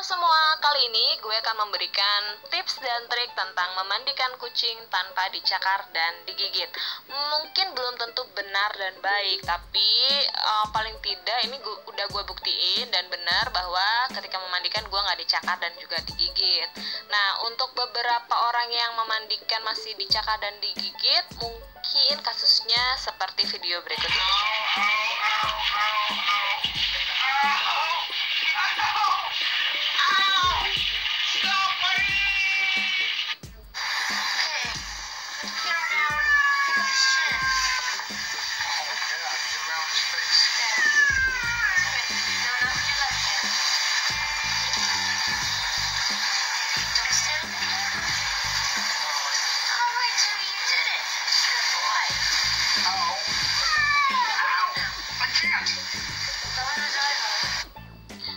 semua, kali ini gue akan memberikan tips dan trik tentang memandikan kucing tanpa dicakar dan digigit. Mungkin belum tentu benar dan baik, tapi paling tidak ini udah gue buktiin dan benar bahwa ketika memandikan gue nggak dicakar dan juga digigit. Nah, untuk beberapa orang yang memandikan masih dicakar dan digigit, mungkin kasusnya seperti video berikut ini.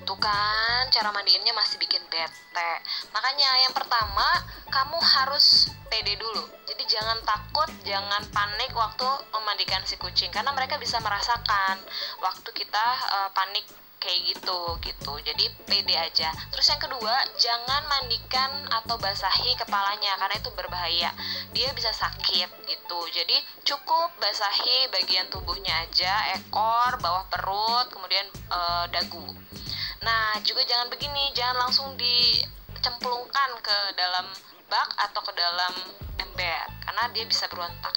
Tuh kan, cara mandiinnya masih bikin bete. Makanya yang pertama, kamu harus pede dulu. Jadi jangan takut, jangan panik waktu memandikan si kucing, karena mereka bisa merasakan waktu kita panik kayak gitu. Jadi pede aja. Terus yang kedua, jangan mandikan atau basahi kepalanya karena itu berbahaya. Dia bisa sakit gitu. Jadi cukup basahi bagian tubuhnya aja, ekor, bawah perut, kemudian dagu. Nah, juga jangan begini, jangan langsung dicemplungkan ke dalam bak atau ke dalam ember karena dia bisa berontak.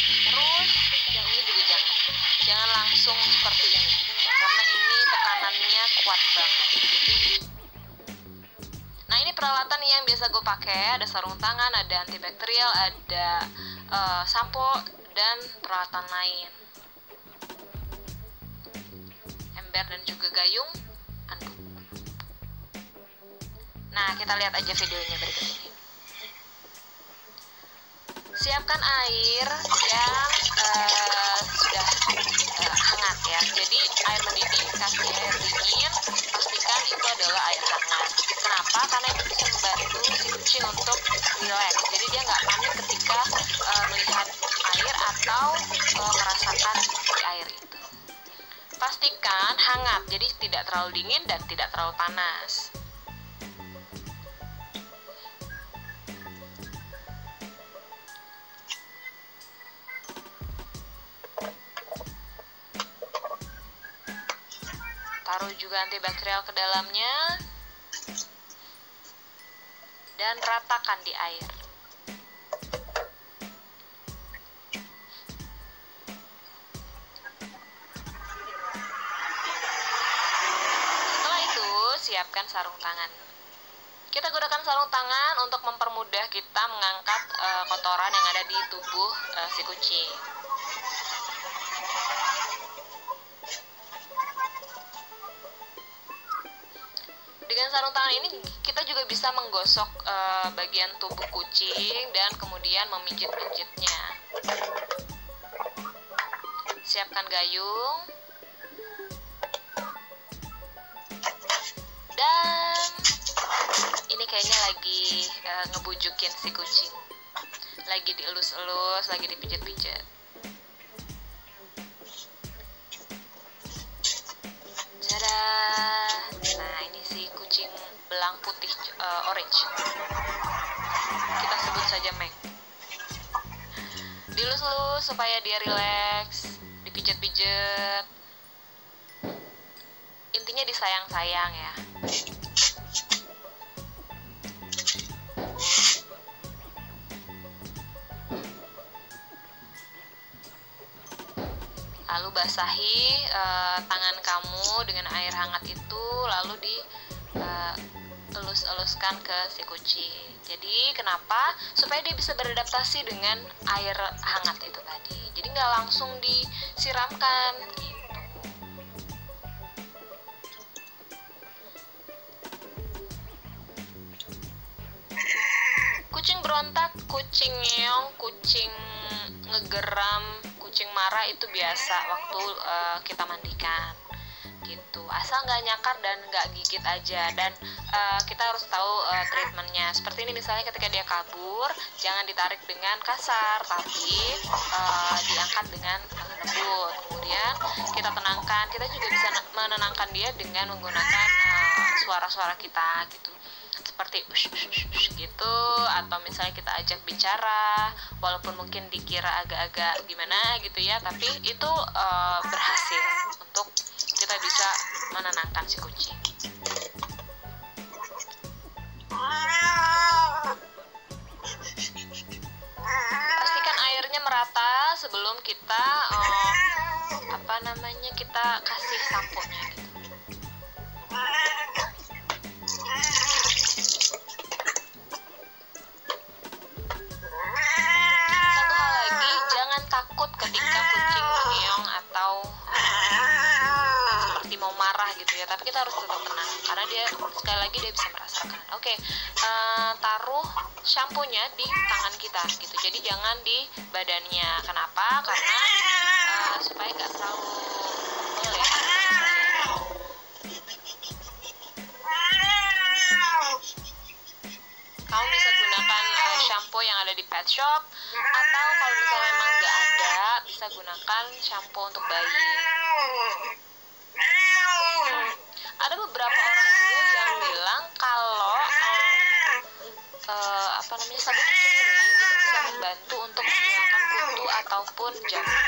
Terus yang ini juga jangan langsung seperti ini karena ini tekanannya kuat banget. Nah, ini peralatan yang biasa gue pakai, ada sarung tangan, ada antibakterial, ada sampo dan peralatan lain, ember dan juga gayung, anduk. Nah, kita lihat aja videonya berikut ini. Siapkan air yang sudah hangat ya. Jadi air mendidih, kasih air dingin, pastikan itu adalah air hangat. Kenapa? Karena itu bisa membantu si kucing untuk rileks. Jadi dia nggak panik ketika melihat air atau merasakan di air itu. Pastikan hangat, jadi tidak terlalu dingin dan tidak terlalu panas. Taruh juga antibakterial ke dalamnya dan ratakan di air. Setelah itu, siapkan sarung tangan. Kita gunakan sarung tangan untuk mempermudah kita mengangkat kotoran yang ada di tubuh si kucing. Dengan sarung tangan ini kita juga bisa menggosok bagian tubuh kucing dan kemudian memijit-mijitnya. Siapkan gayung dan ini kayaknya lagi ngebujukin si kucing, lagi dielus-elus, lagi dipijit-pijit. Nah, ini si kucing belang putih orange, kita sebut saja Meg. Dilus-lus supaya dia rileks, dipijat-pijat, intinya disayang-sayang ya. Lalu basahi tangan kamu dengan air hangat itu, lalu elus-eluskan ke si kucing. Jadi kenapa? Supaya dia bisa beradaptasi dengan air hangat itu tadi. Jadi nggak langsung disiramkan gitu. Kucing berontak, kucing ngeong, kucing ngegeram, kucing marah itu biasa waktu kita mandikan gitu. Asal nggak nyakar dan nggak gigit aja. Dan kita harus tahu treatmentnya. Seperti ini misalnya ketika dia kabur, jangan ditarik dengan kasar, tapi diangkat dengan lembut. Kemudian kita tenangkan. Kita juga bisa menenangkan dia dengan menggunakan suara-suara kita gitu, seperti ush, ush, ush, ush, gitu, atau misalnya kita ajak bicara walaupun mungkin dikira agak-agak gimana gitu ya, tapi itu berhasil untuk kita bisa menenangkan si kucing. Pastikan airnya merata sebelum kita kita kasih sampo-nya gitu. Satu hal lagi, jangan takut ketika kucing mengeong atau seperti mau marah gitu ya, tapi kita harus tetap tenang karena dia sekali lagi dia bisa merasakan. Oke, taruh shampoo-nya di tangan kita gitu, jadi jangan di badannya. Kenapa? Karena supaya nggak terlalu tebal ya. Kamu bisa gunakan shampoo yang ada di pet shop, atau kalau misalnya memang nggak ada, bisa gunakan shampoo untuk bayi. Ada beberapa orang juga yang bilang kalau sabun cuci piring itu bisa membantu untuk menghilangkan kutu ataupun jamur.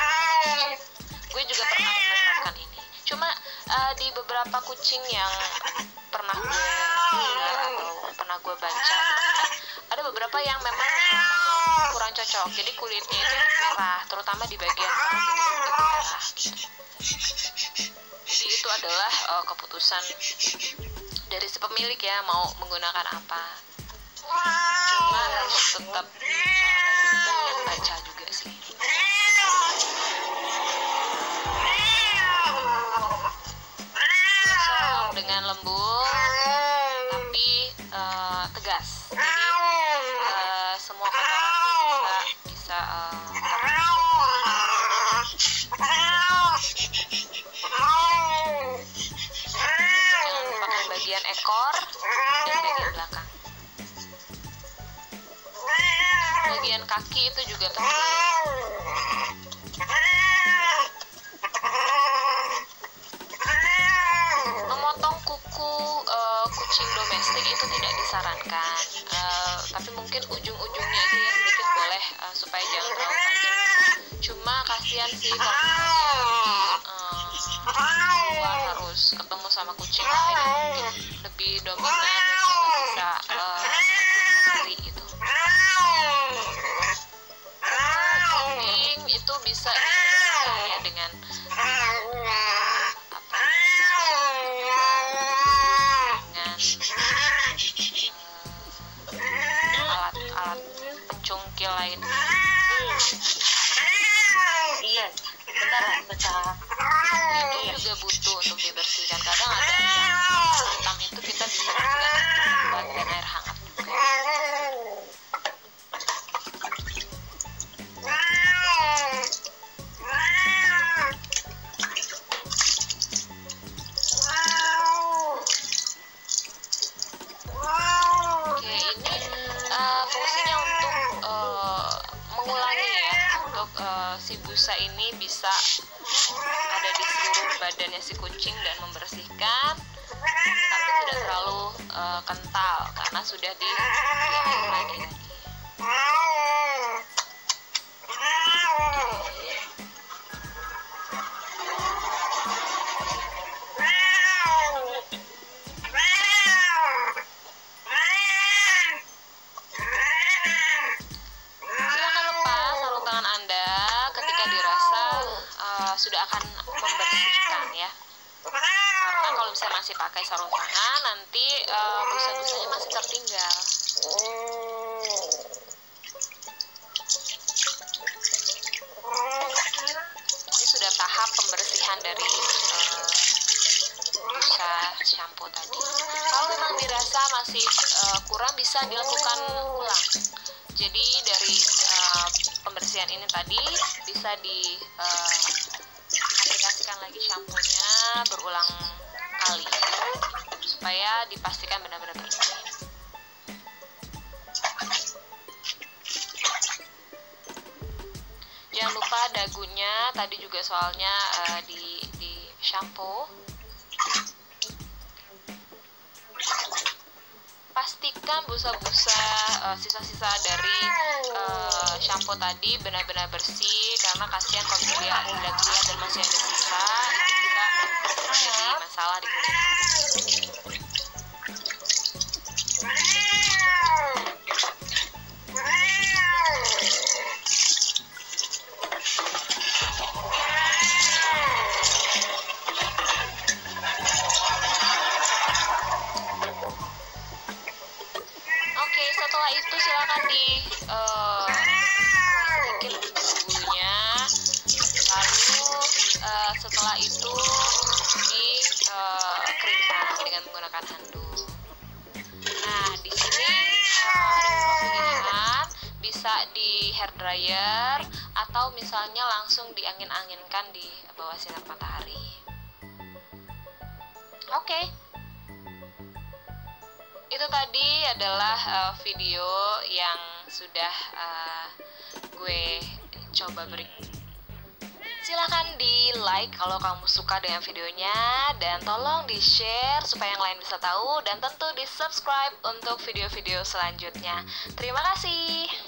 Gue juga pernah menerapkan ini. Cuma di beberapa kucing yang pernah gue dengar atau pernah gue baca, ada beberapa yang memang kurang cocok. Jadi kulitnya itu merah, terutama di bagian perut itu merah. Jadi itu adalah keputusan dari si pemilik ya, mau menggunakan apa. Cuma harus tetap banyak baca juga sih. Gosok dengan lembut tapi tegas. Jadi semua kotoran bisa jangan lupakan bagian ekor dan bagian belakang. Bagian kaki itu juga penting. Memotong kuku kucing domestik itu tidak disarankan, tapi mungkin ujung-ujungnya aja ya sedikit boleh, supaya jangan terlalu tajam. Cuma kasihan sih kalau keluar harus ketemu sama kucing lain yang mungkin lebih dominan dan juga bisa lari gitu. Kucing itu bisa dibersihkan ya dengan alat-alat pencungkil lain. Iya, bentar pecah. Itu juga butuh untuk dibersihkan. Kadang ada yang hitam itu kita bisa bersihkan dengan air hangat juga. Oke, ini fungsinya untuk mengulangi ya, untuk si busa ini bisa ada di seluruh badannya si kucing dan membersihkan, tapi tidak terlalu kental karena sudah di air lagi. Sudah akan membersihkan ya, karena kalau misalnya masih pakai sarung tangan nanti busa-busanya masih tertinggal. Ini sudah tahap pembersihan dari busa shampoo tadi. Kalau memang dirasa masih kurang, bisa dilakukan ulang. Jadi dari pembersihan ini tadi bisa aplikasikan lagi shampoo-nya berulang kali supaya dipastikan benar-benar bersih. Jangan lupa dagunya tadi juga soalnya di shampoo. pastikan busa-busa sisa-sisa dari shampoo tadi benar-benar bersih, karena kasihan kalau misalnya udah gelap dan masih ada sisa, itu bisa jadi masalah di kulit. Oke, setelah itu silakan di sedikit bumbunya, lalu setelah itu dikeringkan dengan menggunakan handuk. Nah, di sini ada beberapa pilihan, bisa di hair dryer atau misalnya langsung diangin-anginkan di bawah sinar matahari. Oke. Itu tadi adalah video yang sudah gue coba beri. Silahkan di like kalau kamu suka dengan videonya, dan tolong di share supaya yang lain bisa tahu, dan tentu di subscribe untuk video-video selanjutnya. Terima kasih.